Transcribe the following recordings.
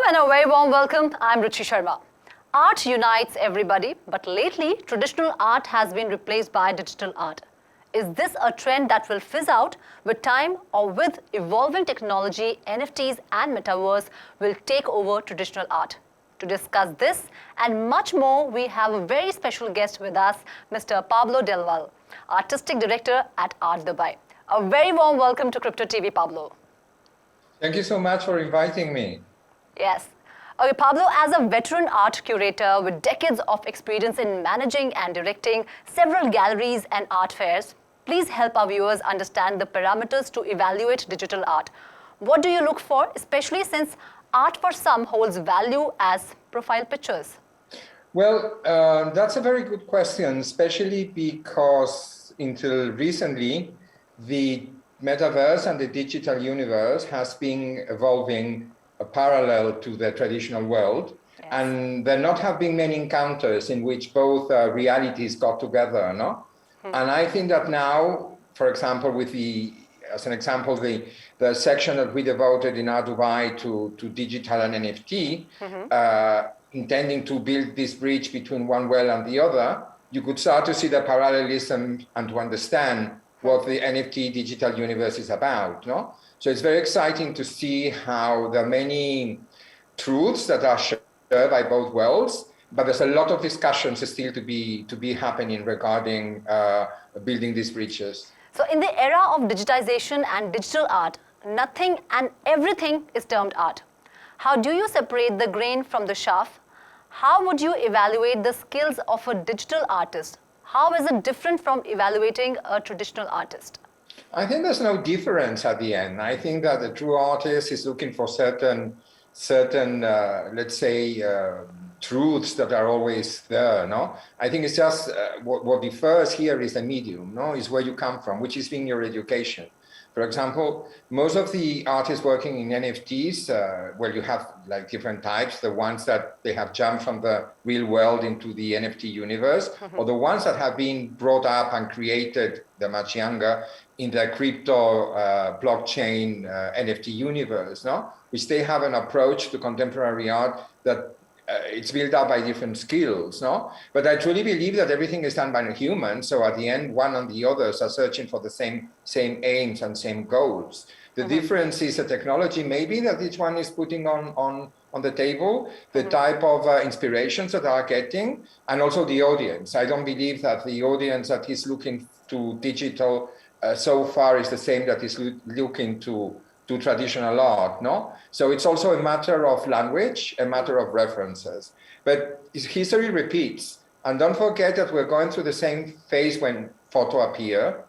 and a very warm welcome. I'm Ruchi Sharma. Art unites everybody, but lately traditional art has been replaced by digital art. Is this a trend that will fizz out with time, or with evolving technology, NFTs and Metaverse will take over traditional art? To discuss this and much more, we have a very special guest with us, Mr. Pablo Del Val, Artistic Director at Art Dubai. A very warm welcome to CryptoTV, Pablo. Thank you so much for inviting me. Yes. Okay, Pablo, as a veteran art curator with decades of experience in managing and directing several galleries and art fairs, please help our viewers understand the parameters to evaluate digital art. What do you look for, especially since art for some holds value as profile pictures? Well, that's a very good question, especially because until recently, the Metaverse and the digital universe has been evolving parallel to the traditional world. Yes. And there not have been many encounters in which both realities got together, no? And I think that now, for example, as an example, the section that we devoted in Art Dubai to digital and NFT, intending to build this bridge between one world and the other, you could start to see the parallelism and to understand what the NFT digital universe is about, no? So it's very exciting to see how there are many truths that are shared by both worlds, but there's a lot of discussions still to be happening regarding building these bridges. So in the era of digitization and digital art, nothing and everything is termed art. How do you separate the grain from the chaff? How would you evaluate the skills of a digital artist? How is it different from evaluating a traditional artist? I think there's no difference at the end. I think that the true artist is looking for certain let's say, truths that are always there, no? I think it's just what differs here is the medium, no? Is where you come from, which is in your education. For example, most of the artists working in NFTs, where you have like different types, the ones that they have jumped from the real world into the NFT universe, or the ones that have been brought up and created, they're much younger, in the crypto blockchain NFT universe, no? Which they have an approach to contemporary art that it's built up by different skills, no? But I truly believe that everything is done by a human. So at the end, one and the others are searching for the same aims and same goals. The difference is the technology, maybe that each one is putting on the table, the type of inspirations that they are getting, and also the audience. I don't believe that the audience that is looking to digital so far is the same that is looking to traditional art, no? So it's also a matter of language, a matter of references. But history repeats. And don't forget that we're going through the same phase when photo appear,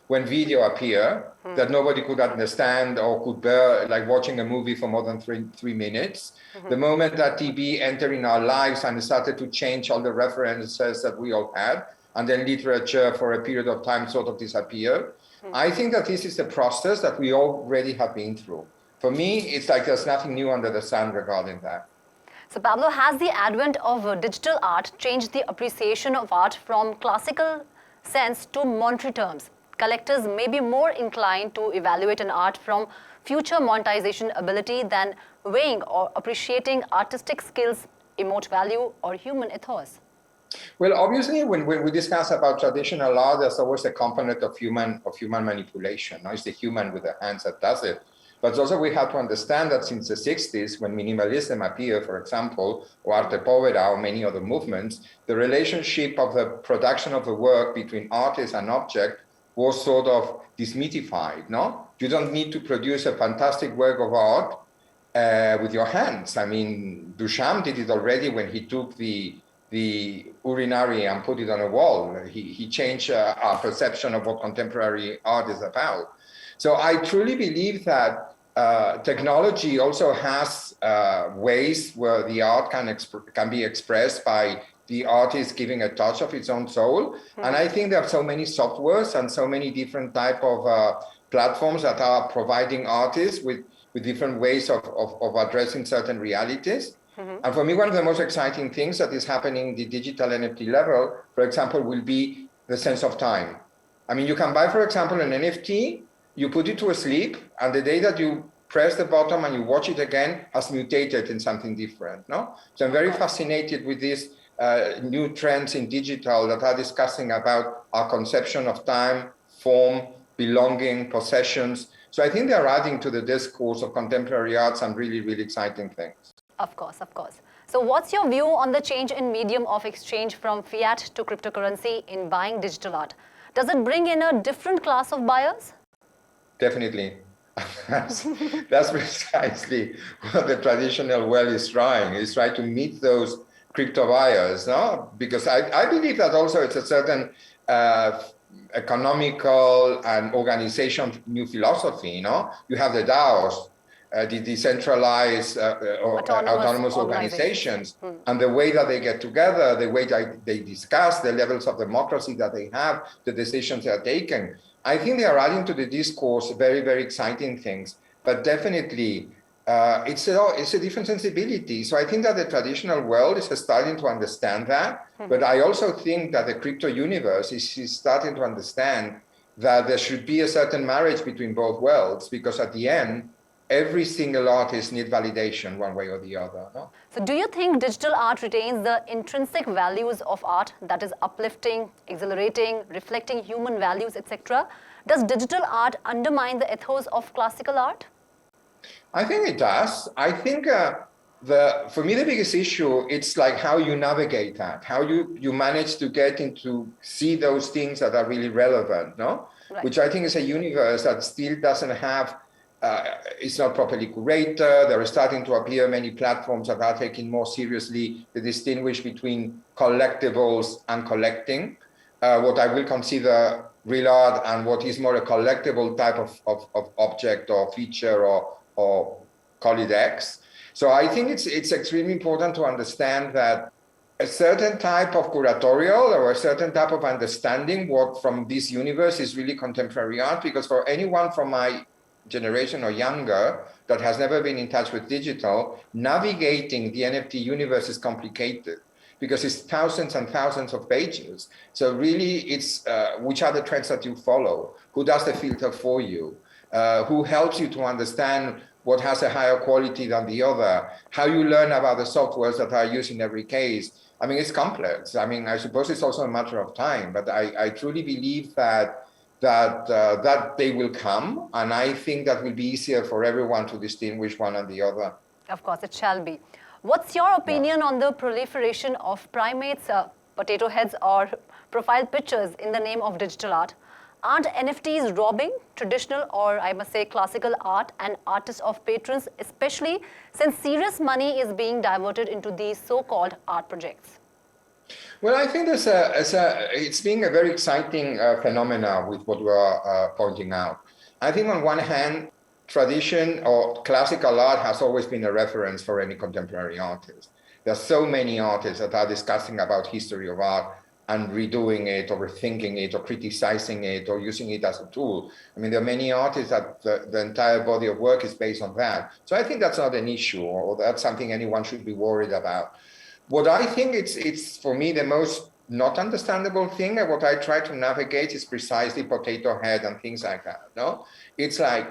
when video appear, that nobody could understand or could bear, like watching a movie for more than three minutes. The moment that TV entered in our lives and started to change all the references that we all had, and then literature for a period of time sort of disappeared. I think that this is a process that we already have been through. For me, it's like there's nothing new under the sun regarding that. So Pablo, has the advent of digital art changed the appreciation of art from classical sense to monetary terms? Collectors may be more inclined to evaluate an art from future monetization ability than weighing or appreciating artistic skills, emote value, or human ethos. Well, obviously, when we discuss about traditional art, there's always a component of human manipulation. No? It's the human with the hands that does it. But also we have to understand that since the 60s, when minimalism appeared, for example, or arte povera, or many other movements, the relationship of the production of the work between artist and object was sort of demystified, no? You don't need to produce a fantastic work of art with your hands. I mean, Duchamp did it already when he took the urinary and put it on a wall. He changed our perception of what contemporary art is about. So I truly believe that technology also has ways where the art can be expressed by the artist giving a touch of its own soul. And I think there are so many softwares and so many different type of platforms that are providing artists with different ways of addressing certain realities. And for me, one of the most exciting things that is happening in the digital NFT level, for example, will be the sense of time. I mean, you can buy, for example, an NFT, you put it to sleep, and the day that you press the button and you watch it again, has mutated in something different, no? So I'm very fascinated with these new trends in digital that are discussing about our conception of time, form, belonging, possessions. So I think they're adding to the discourse of contemporary art some really, really exciting things. Of course, of course. So what's your view on the change in medium of exchange from fiat to cryptocurrency in buying digital art? Does it bring in a different class of buyers? Definitely. That's precisely what the traditional world is trying. It's trying to meet those crypto buyers, no? Because I believe that also it's a certain economical and organization new philosophy, you know? You have the DAOs, the decentralized autonomous organizations, and the way that they get together, the way that they discuss, the levels of democracy that they have, the decisions they are taking. I think they are adding to the discourse very, very exciting things, but definitely it's a different sensibility. So I think that the traditional world is starting to understand that, but I also think that the crypto universe is starting to understand that there should be a certain marriage between both worlds, because at the end, every single artist needs validation one way or the other. No? So do you think digital art retains the intrinsic values of art, that is uplifting, exhilarating, reflecting human values, etc.? Does digital art undermine the ethos of classical art? I think it does. I think for me, the biggest issue, it's like how you navigate that, how you manage to get into, see those things that are really relevant, no? Right. Which I think is a universe that still doesn't have, it's not properly curated. There are starting to appear many platforms that are taking more seriously the distinguish between collectibles and collecting, what I will consider real art and what is more a collectible type of object or feature or call it X. So I think it's extremely important to understand that a certain type of curatorial or a certain type of understanding what from this universe is really contemporary art, because for anyone from my generation or younger that has never been in touch with digital, navigating the NFT universe is complicated because it's thousands and thousands of pages. So really it's which are the trends that you follow, who does the filter for you, who helps you to understand what has a higher quality than the other, how you learn about the softwares that are used in every case. I mean, it's complex. I mean, I suppose it's also a matter of time, but I truly believe that they will come, and I think that will be easier for everyone to distinguish one and the other. Of course, it shall be. What's your opinion on the proliferation of primates, potato heads, or profile pictures in the name of digital art? Aren't NFTs robbing traditional, or I must say classical art and artists of patrons, especially since serious money is being diverted into these so-called art projects? Well, I think it's been a very exciting phenomena with what we are pointing out. I think on one hand, tradition or classical art has always been a reference for any contemporary artist. There are so many artists that are discussing about history of art and redoing it or rethinking it or criticizing it or using it as a tool. I mean, there are many artists that the entire body of work is based on that. So I think that's not an issue, or that's something anyone should be worried about. What I think it's for me the most not understandable thing, and what I try to navigate is precisely potato head and things like that. No, it's like,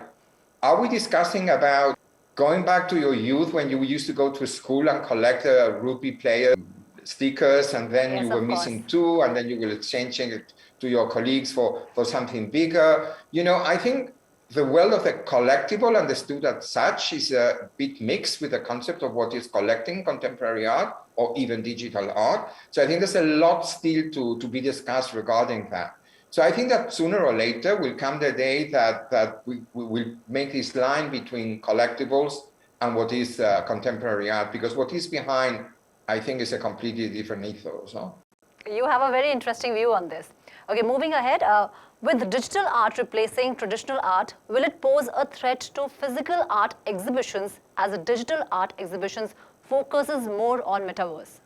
are we discussing about going back to your youth when you used to go to school and collect a rupee player stickers, and then you were missing two, and then you will exchange it to your colleagues for something bigger? You know, I think the world of the collectible understood as such is a bit mixed with the concept of what is collecting contemporary art or even digital art. So I think there's a lot still to be discussed regarding that. So I think that sooner or later will come the day that we will make this line between collectibles and what is contemporary art, because what is behind, I think, is a completely different ethos. No? You have a very interesting view on this. Okay, moving ahead, with digital art replacing traditional art, will it pose a threat to physical art exhibitions as a digital art exhibitions focuses more on Metaverse?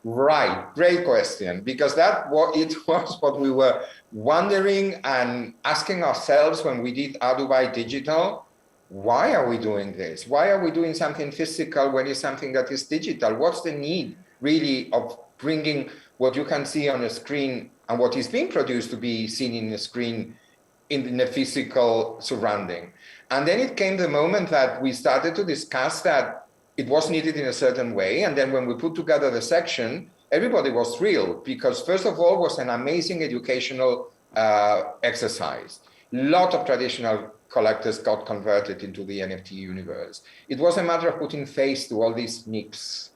Right, great question, because it was what we were wondering and asking ourselves when we did Dubai Digital. Why are we doing this? Why are we doing something physical when it's something that is digital? What's the need really of bringing what you can see on a screen and what is being produced to be seen in the screen in the physical surrounding. And then it came the moment that we started to discuss that it was needed in a certain way. And then when we put together the section, everybody was thrilled because first of all, it was an amazing educational exercise. A lot of traditional collectors got converted into the NFT universe. It was a matter of putting face to all these NFTs.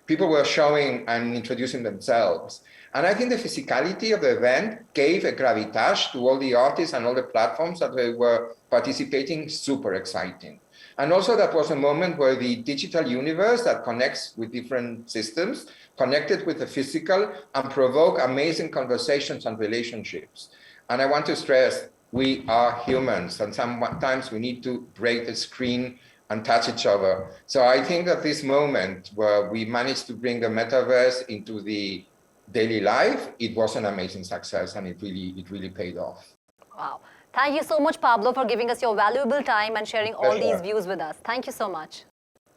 People were showing and introducing themselves. And I think the physicality of the event gave a gravitas to all the artists and all the platforms that they were participating, super exciting. And also that was a moment where the digital universe that connects with different systems connected with the physical and provoke amazing conversations and relationships. And I want to stress, we are humans and sometimes we need to break the screen and touch each other. So I think that this moment where we managed to bring the metaverse into the daily life, it was an amazing success and it really paid off. Wow. Thank you so much, Pablo, for giving us your valuable time and sharing all these views with us. Thank you so much.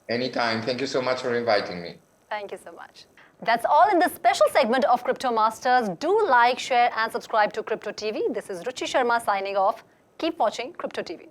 Anytime. Thank you so much for inviting me. Thank you so much. That's all in this special segment of Crypto Masters. Do like, share and subscribe to Crypto TV. This is Ruchi Sharma signing off. Keep watching Crypto TV.